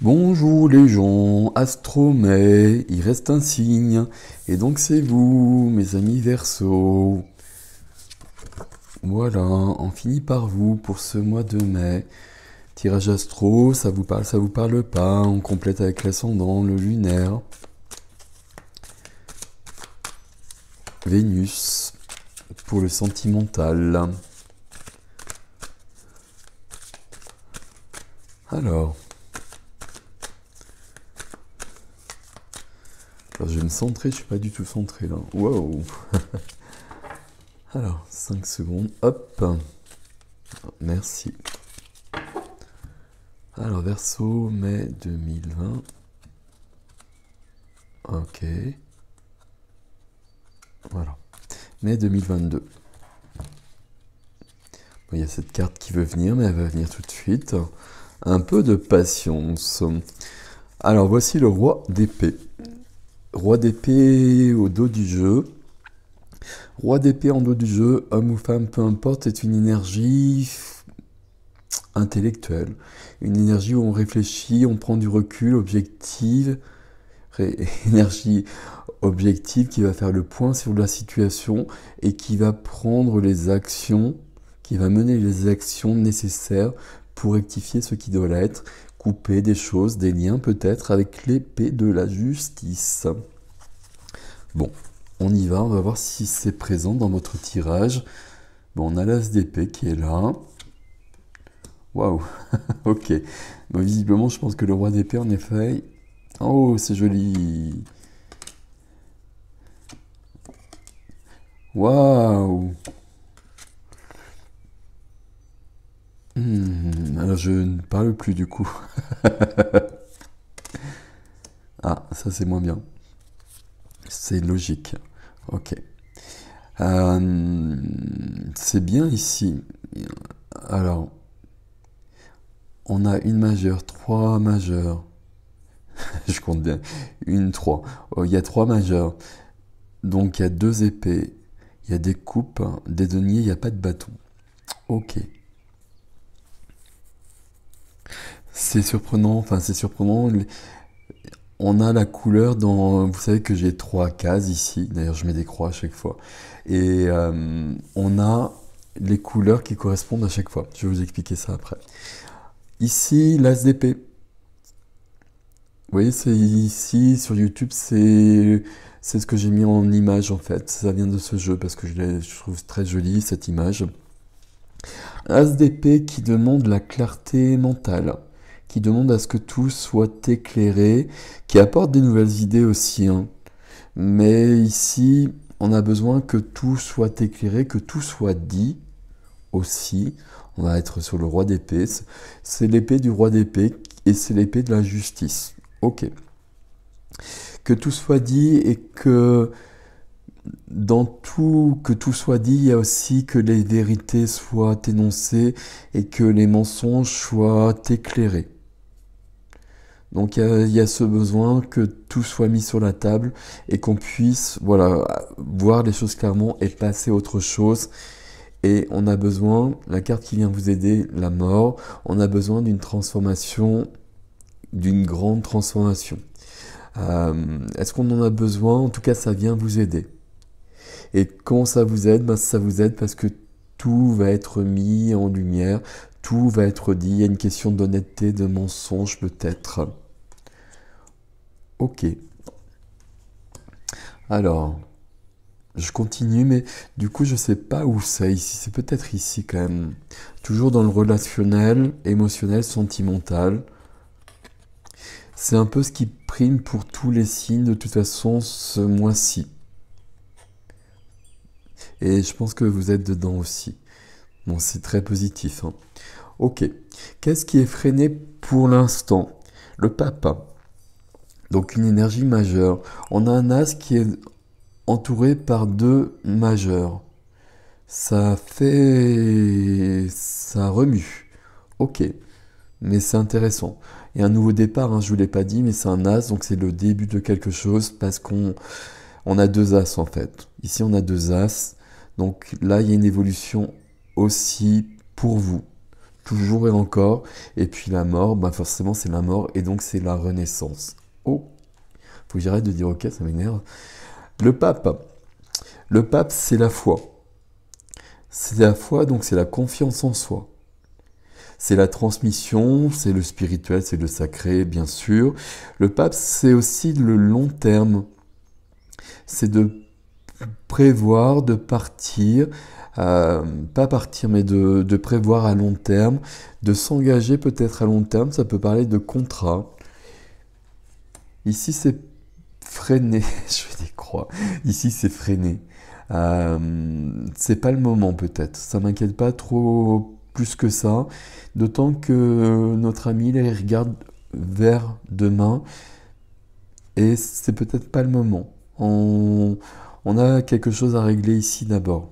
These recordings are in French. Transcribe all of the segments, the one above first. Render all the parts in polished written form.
Bonjour les gens, Astromais, il reste un signe, et donc c'est vous, mes amis Verseau. Voilà, on finit par vous pour ce mois de mai. Tirage astro, ça vous parle pas, on complète avec l'ascendant, le lunaire. Vénus, pour le sentimental. Alors, je vais me centrer, je suis pas du tout centré là. Wow. Alors, 5 secondes, hop. Merci. Alors, Verseau, mai 2020. Ok. Voilà. Mai 2022. Bon, il y a cette carte qui veut venir, mais elle va venir tout de suite. Un peu de patience. Alors, voici le roi d'épée. Roi d'épée au dos du jeu. Roi d'épée en dos du jeu, homme ou femme, peu importe, est une énergie intellectuelle. Une énergie où on réfléchit, on prend du recul, objective. Énergie objective qui va faire le point sur la situation et qui va prendre les actions, qui va mener les actions nécessaires pour rectifier ce qui doit l'être, couper des choses, des liens peut-être avec l'épée de la justice. Bon, on y va, on va voir si c'est présent dans votre tirage. Bon, on a l'as d'épée qui est là. Waouh, ok. Bon, visiblement, je pense que le roi d'épée, en effet... Oh, c'est joli. Waouh. Alors, je ne parle plus du coup. Ah, ça c'est moins bien. C'est logique. Ok. C'est bien ici. Alors, on a une majeure, trois majeures. Je compte bien. Une, trois. Oh, il y a trois majeures. Donc, il y a deux épées. Il y a des coupes, des deniers, il n'y a pas de bâton. Ok. C'est surprenant, enfin c'est surprenant. On a la couleur dans... Vous savez que j'ai trois cases ici. D'ailleurs, je mets des croix à chaque fois. Et on a les couleurs qui correspondent à chaque fois. Je vais vous expliquer ça après. Ici, l'as d'épée. Vous voyez, c'est ici, sur YouTube, c'est ce que j'ai mis en image en fait. Ça vient de ce jeu parce que je trouve très jolie cette image. As d'épée qui demande la clarté mentale, qui demande à ce que tout soit éclairé, qui apporte des nouvelles idées aussi, hein. Mais ici, on a besoin que tout soit éclairé, que tout soit dit aussi. On va être sur le roi d'épée. C'est l'épée du roi d'épée et c'est l'épée de la justice. Ok. Que tout soit dit et que dans tout, que tout soit dit, il y a aussi que les vérités soient énoncées et que les mensonges soient éclairés. Donc il y a ce besoin que tout soit mis sur la table et qu'on puisse voilà, voir les choses clairement et passer à autre chose. Et on a besoin, la carte qui vient vous aider, la mort, on a besoin d'une transformation, d'une grande transformation. Est-ce qu'on en a besoin? En tout cas, ça vient vous aider. Et quand ça vous aide, ben, ça vous aide parce que tout va être mis en lumière, tout va être dit, il y a une question d'honnêteté, de mensonge peut-être. Ok. Alors, je continue, mais du coup, je sais pas où c'est ici. C'est peut-être ici quand même. Toujours dans le relationnel, émotionnel, sentimental. C'est un peu ce qui prime pour tous les signes de toute façon ce mois-ci. Et je pense que vous êtes dedans aussi. Bon, c'est très positif, hein. Ok. Qu'est-ce qui est freiné pour l'instant? Le papa. Donc une énergie majeure. On a un as qui est entouré par deux majeurs. Ça fait... ça remue. Ok. Mais c'est intéressant. Il y a un nouveau départ, hein, je ne vous l'ai pas dit, mais c'est un as, donc c'est le début de quelque chose parce qu'on a deux as en fait. Ici on a deux as. Donc là, il y a une évolution aussi pour vous. toujours et encore. Et puis la mort, bah forcément c'est la mort, et donc c'est la renaissance. Oh, faut que j'arrête de dire ok, ça m'énerve. Le pape. Le pape, c'est la foi. C'est la foi, donc c'est la confiance en soi. C'est la transmission, c'est le spirituel, c'est le sacré, bien sûr. Le pape, c'est aussi le long terme. C'est de prévoir, de partir, pas partir, mais de prévoir à long terme, de s'engager peut-être à long terme, ça peut parler de contrat. Ici, c'est freiné, je fais des croix. Ici, c'est freiné. C'est pas le moment peut-être. Ça m'inquiète pas trop plus que ça. D'autant que notre ami, là, il regarde vers demain et c'est peut-être pas le moment. On a quelque chose à régler ici d'abord.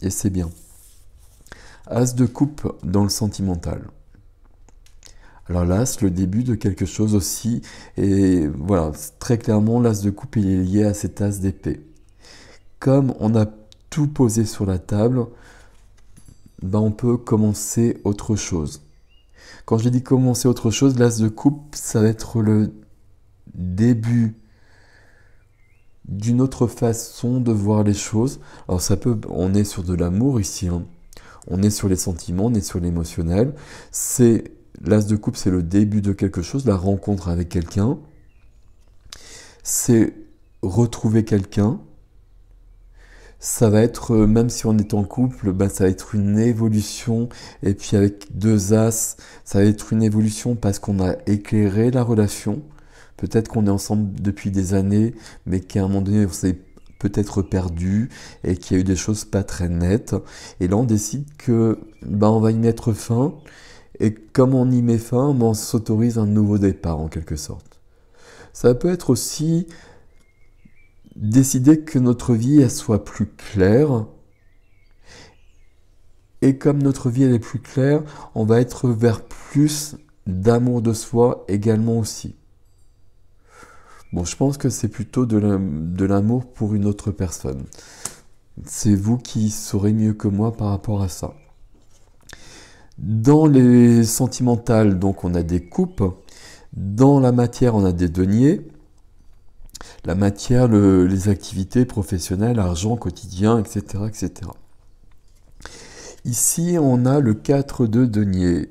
Et c'est bien. As de coupe dans le sentimental. Alors l'as, le début de quelque chose aussi. Et voilà, très clairement, l'as de coupe, il est lié à cet as d'épée. Comme on a tout posé sur la table, ben on peut commencer autre chose. Quand je dis commencer autre chose, l'as de coupe, ça va être le début d'une autre façon de voir les choses. Alors ça peut, on est sur de l'amour ici, hein. On est sur les sentiments, on est sur l'émotionnel. C'est l'as de coupe, c'est le début de quelque chose, la rencontre avec quelqu'un. C'est retrouver quelqu'un. Ça va être, même si on est en couple, bah, ça va être une évolution. Et puis avec deux as, ça va être une évolution parce qu'on a éclairé la relation. Peut-être qu'on est ensemble depuis des années, mais qu'à un moment donné, on s'est peut-être perdu et qu'il y a eu des choses pas très nettes. Et là, on décide que bah, on va y mettre fin. Et comme on y met fin, bah, on s'autorise un nouveau départ en quelque sorte. Ça peut être aussi décider que notre vie elle soit plus claire. Et comme notre vie elle est plus claire, on va être vers plus d'amour de soi également aussi. Bon, je pense que c'est plutôt de l'amour pour une autre personne. C'est vous qui saurez mieux que moi par rapport à ça. Dans les sentimentales, donc on a des coupes. Dans la matière, on a des deniers. La matière, les activités professionnelles, argent quotidien, etc., etc. Ici, on a le 4 de denier.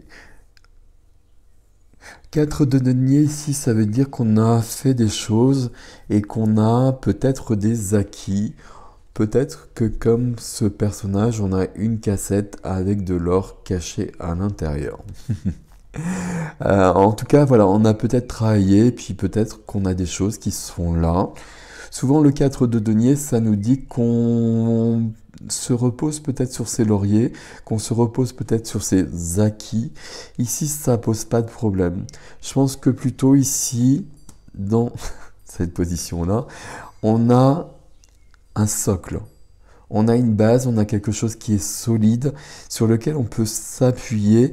4 de denier, ici, ça veut dire qu'on a fait des choses et qu'on a peut-être des acquis. Peut-être que comme ce personnage, on a une cassette avec de l'or caché à l'intérieur. En tout cas, voilà, on a peut-être travaillé, puis peut-être qu'on a des choses qui sont là. Souvent, le 4 de denier, ça nous dit qu'on se repose peut-être sur ses lauriers, qu'on se repose peut-être sur ses acquis. Ici, ça pose pas de problème. Je pense que plutôt ici, dans cette position-là, on a un socle. On a une base, on a quelque chose qui est solide, sur lequel on peut s'appuyer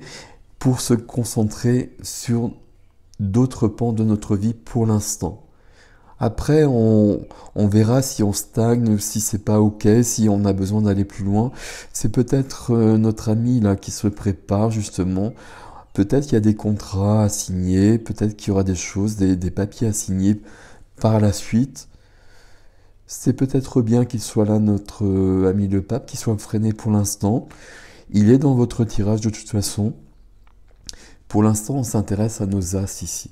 pour se concentrer sur d'autres pans de notre vie pour l'instant. Après, on verra si on stagne, si c'est pas ok, si on a besoin d'aller plus loin. C'est peut-être notre ami là qui se prépare justement. Peut-être qu'il y a des contrats à signer, peut-être qu'il y aura des choses, des papiers à signer par la suite. C'est peut-être bien qu'il soit là, notre ami le pape, qu'il soit freiné pour l'instant. Il est dans votre tirage de toute façon. Pour l'instant, on s'intéresse à nos as ici,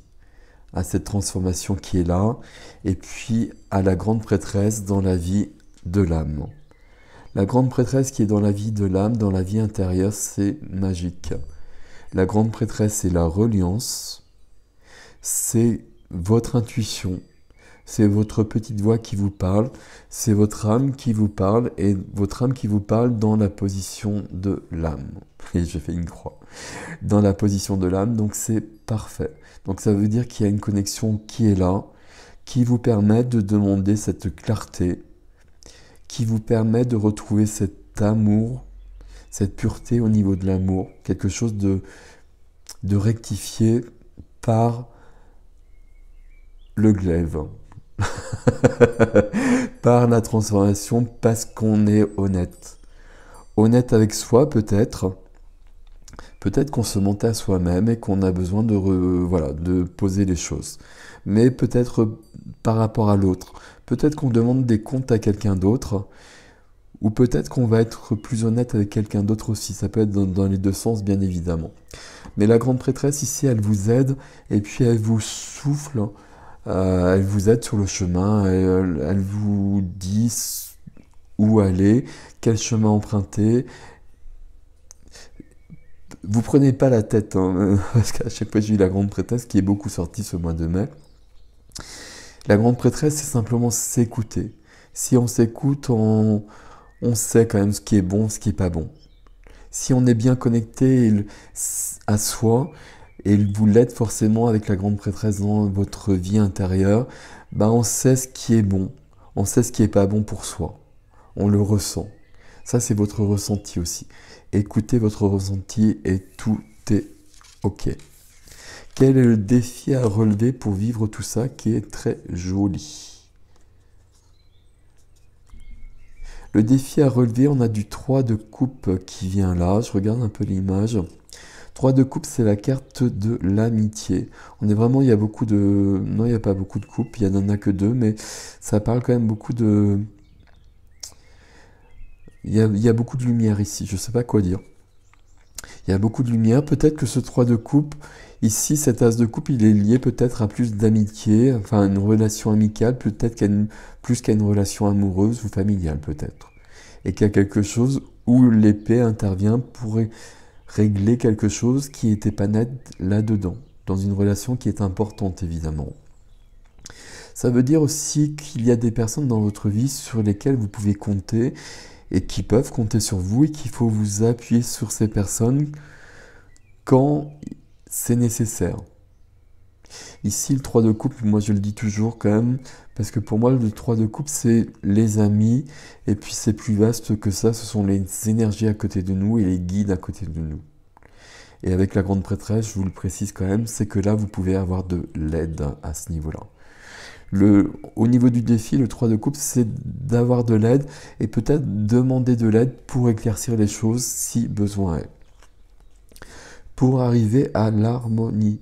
à cette transformation qui est là, et puis à la grande prêtresse dans la vie de l'âme. La grande prêtresse qui est dans la vie de l'âme, dans la vie intérieure, c'est magique. La grande prêtresse, c'est la reliance, c'est votre intuition, c'est votre petite voix qui vous parle, c'est votre âme qui vous parle, et votre âme qui vous parle dans la position de l'âme. Et j'ai fait une croix. Dans la position de l'âme, donc c'est parfait. Donc ça veut dire qu'il y a une connexion qui est là, qui vous permet de demander cette clarté, qui vous permet de retrouver cet amour, cette pureté au niveau de l'amour, quelque chose de rectifié par le glaive. Par la transformation, parce qu'on est honnête. Honnête avec soi peut-être Peut-être qu'on se mentait à soi-même et qu'on a besoin voilà, de poser les choses. Mais peut-être par rapport à l'autre. Peut-être qu'on demande des comptes à quelqu'un d'autre, ou peut-être qu'on va être plus honnête avec quelqu'un d'autre aussi. Ça peut être dans les deux sens, bien évidemment. Mais la grande prêtresse ici, elle vous aide et puis elle vous souffle, elle vous aide sur le chemin, elle vous dit où aller, quel chemin emprunter. Vous prenez pas la tête, hein, parce qu'à chaque fois j'ai eu la grande prêtresse qui est beaucoup sortie ce mois de mai. La grande prêtresse, c'est simplement s'écouter. Si on s'écoute, on sait quand même ce qui est bon, ce qui est pas bon. Si on est bien connecté à soi, et vous l'êtes forcément avec la grande prêtresse dans votre vie intérieure, ben on sait ce qui est bon, on sait ce qui est pas bon pour soi. On le ressent. Ça, c'est votre ressenti aussi. Écoutez votre ressenti et tout est OK. Quel est le défi à relever pour vivre tout ça qui est très joli? Le défi à relever, on a du 3 de coupe qui vient là. Je regarde un peu l'image. 3 de coupe, c'est la carte de l'amitié. On est vraiment, il y a beaucoup de... Non, il n'y a pas beaucoup de coupes, il n'y en a que 2, mais ça parle quand même beaucoup de... Il y a beaucoup de lumière ici, je ne sais pas quoi dire. Il y a beaucoup de lumière, peut-être que ce 3 de coupe, ici, cet as de coupe, il est lié peut-être à plus d'amitié, enfin une relation amicale, peut-être plus qu'à une relation amoureuse ou familiale peut-être. Et qu'il y a quelque chose où l'épée intervient pour régler quelque chose qui n'était pas net là-dedans, dans une relation qui est importante évidemment. Ça veut dire aussi qu'il y a des personnes dans votre vie sur lesquelles vous pouvez compter et qui peuvent compter sur vous et qu'il faut vous appuyer sur ces personnes quand c'est nécessaire. Ici, le 3 de coupe, moi je le dis toujours quand même, parce que pour moi, le 3 de coupe, c'est les amis, et puis c'est plus vaste que ça, ce sont les énergies à côté de nous et les guides à côté de nous. Et avec la grande prêtresse, je vous le précise quand même, c'est que là, vous pouvez avoir de l'aide à ce niveau-là. Au niveau du défi, le 3 de coupe, c'est d'avoir de l'aide et peut-être demander de l'aide pour éclaircir les choses si besoin est. Pour arriver à l'harmonie,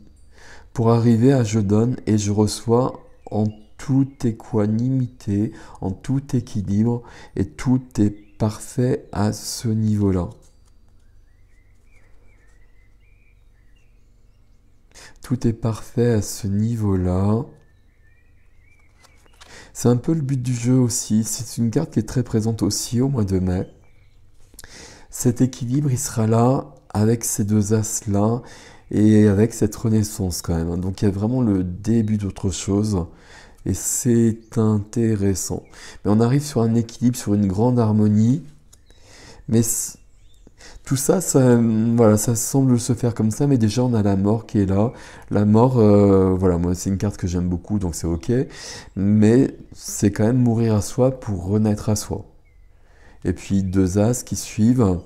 pour arriver à je donne et je reçois en toute équanimité, en tout équilibre et tout est parfait à ce niveau-là. Tout est parfait à ce niveau-là. C'est un peu le but du jeu aussi. C'est une carte qui est très présente aussi au mois de mai. Cet équilibre, il sera là avec ces deux as-là et avec cette renaissance quand même. Donc il y a vraiment le début d'autre chose et c'est intéressant. Mais on arrive sur un équilibre, sur une grande harmonie. Mais tout ça, voilà, ça semble se faire comme ça, mais déjà on a la mort qui est là. La mort, voilà, moi c'est une carte que j'aime beaucoup, donc c'est ok. Mais c'est quand même mourir à soi pour renaître à soi. Et puis deux as qui suivent,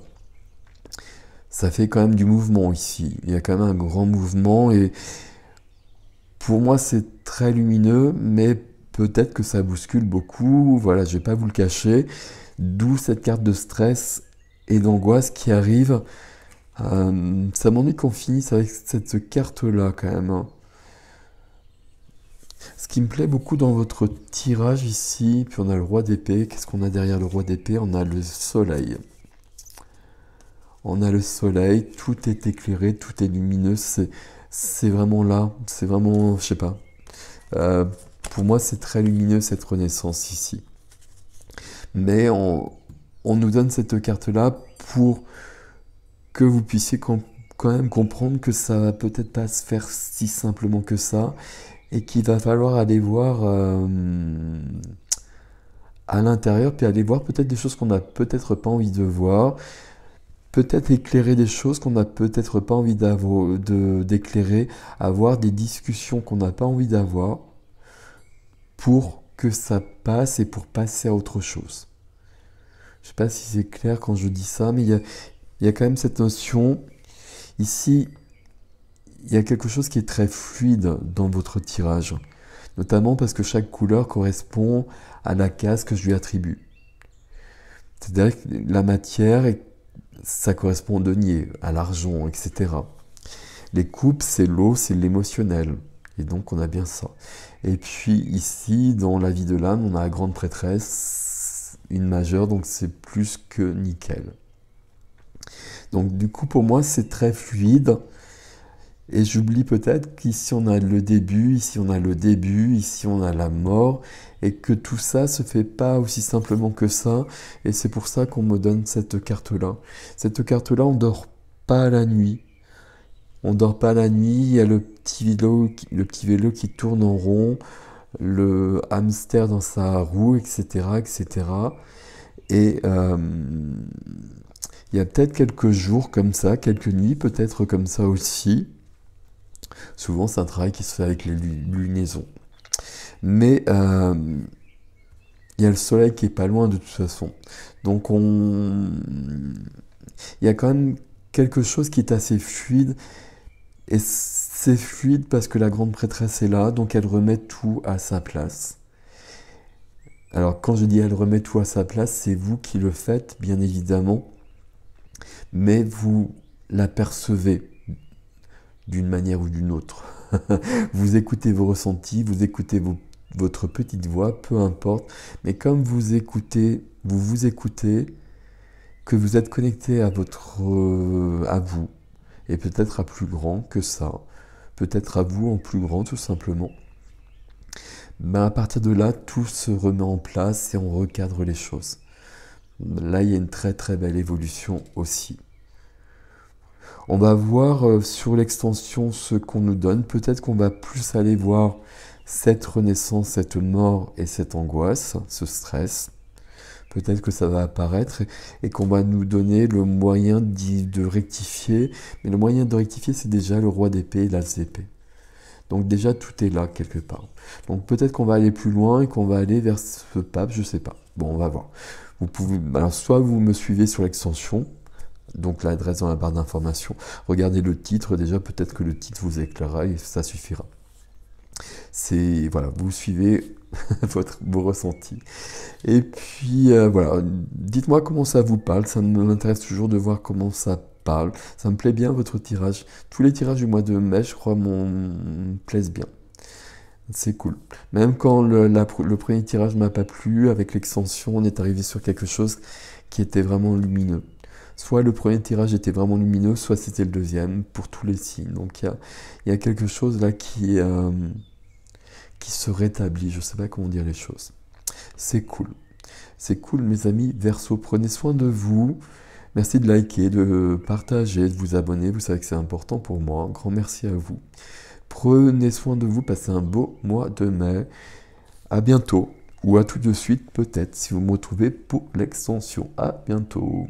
ça fait quand même du mouvement ici. Il y a quand même un grand mouvement et pour moi c'est très lumineux, mais peut-être que ça bouscule beaucoup. Voilà, je vais pas vous le cacher. D'où cette carte de stress et d'angoisse qui arrive. Ça m'ennuie qu'on finisse avec cette carte-là quand même, hein. Ce qui me plaît beaucoup dans votre tirage ici, puis on a le roi d'épée. Qu'est-ce qu'on a derrière le roi d'épée? On a le soleil. On a le soleil, tout est éclairé, tout est lumineux. C'est vraiment là, c'est vraiment, je sais pas. Pour moi, c'est très lumineux cette renaissance ici. Mais on nous donne cette carte-là pour que vous puissiez quand même comprendre que ça va peut-être pas se faire si simplement que ça et qu'il va falloir aller voir à l'intérieur puis aller voir peut-être des choses qu'on n'a peut-être pas envie de voir, peut-être éclairer des choses qu'on n'a peut-être pas envie d'éclairer, avoir des discussions qu'on n'a pas envie d'avoir pour que ça passe et pour passer à autre chose. Je sais pas si c'est clair quand je dis ça, mais il y a quand même cette notion. Ici, il y a quelque chose qui est très fluide dans votre tirage, notamment parce que chaque couleur correspond à la case que je lui attribue. C'est-à-dire que la matière, ça correspond au denier, à l'argent, etc. Les coupes, c'est l'eau, c'est l'émotionnel. Et donc on a bien ça. Et puis ici, dans la vie de l'âme, on a la grande prêtresse, une majeure, donc c'est plus que nickel. Donc du coup, pour moi, c'est très fluide. Et j'oublie peut-être qu'ici on a le début, ici on a le début, ici on a la mort, et que tout ça se fait pas aussi simplement que ça, et c'est pour ça qu'on me donne cette carte-là. Cette carte-là, on dort pas la nuit. On dort pas la nuit, il y a le petit vélo qui tourne en rond, le hamster dans sa roue, etc., etc. Et il y a peut-être quelques jours comme ça, quelques nuits peut-être comme ça aussi. Souvent, c'est un travail qui se fait avec les lunaisons. Mais il y a le soleil qui est pas loin de toute façon. Donc il y a quand même quelque chose qui est assez fluide. Et c'est fluide parce que la grande prêtresse est là, donc elle remet tout à sa place. Alors quand je dis elle remet tout à sa place, c'est vous qui le faites, bien évidemment, mais vous l'apercevez d'une manière ou d'une autre. Vous écoutez vos ressentis, vous écoutez votre petite voix, peu importe, mais comme vous écoutez, vous écoutez, que vous êtes connecté à à vous, et peut-être à plus grand que ça, peut-être à vous en plus grand tout simplement, ben à partir de là, tout se remet en place et on recadre les choses. Là, il y a une très très belle évolution aussi. On va voir sur l'extension ce qu'on nous donne. Peut-être qu'on va plus aller voir cette renaissance, cette mort et cette angoisse, ce stress. Peut-être que ça va apparaître et qu'on va nous donner le moyen de rectifier. Mais le moyen de rectifier, c'est déjà le roi d'épée et l'as d'épée. Donc déjà, tout est là quelque part. Donc peut-être qu'on va aller plus loin et qu'on va aller vers ce pape, je sais pas. Bon, on va voir. Vous pouvez, alors soit vous me suivez sur l'extension, donc l'adresse dans la barre d'information. Regardez le titre, déjà peut-être que le titre vous éclairera et ça suffira. C'est, voilà, vous suivez vos ressentis. Et puis voilà, dites-moi comment ça vous parle, ça m'intéresse toujours de voir comment ça parle. Ça me plaît bien votre tirage. Tous les tirages du mois de mai, je crois, me plaisent bien. C'est cool. Même quand le premier tirage ne m'a pas plu, avec l'extension, on est arrivé sur quelque chose qui était vraiment lumineux. Soit le premier tirage était vraiment lumineux, soit c'était le deuxième, pour tous les signes. Donc il y a quelque chose là qui se rétablit, je ne sais pas comment dire les choses. C'est cool. C'est cool mes amis Verseau, prenez soin de vous. Merci de liker, de partager, de vous abonner, vous savez que c'est important pour moi. Un grand merci à vous. Prenez soin de vous, passez un beau mois de mai. À bientôt, ou à tout de suite peut-être, si vous me retrouvez pour l'extension. À bientôt.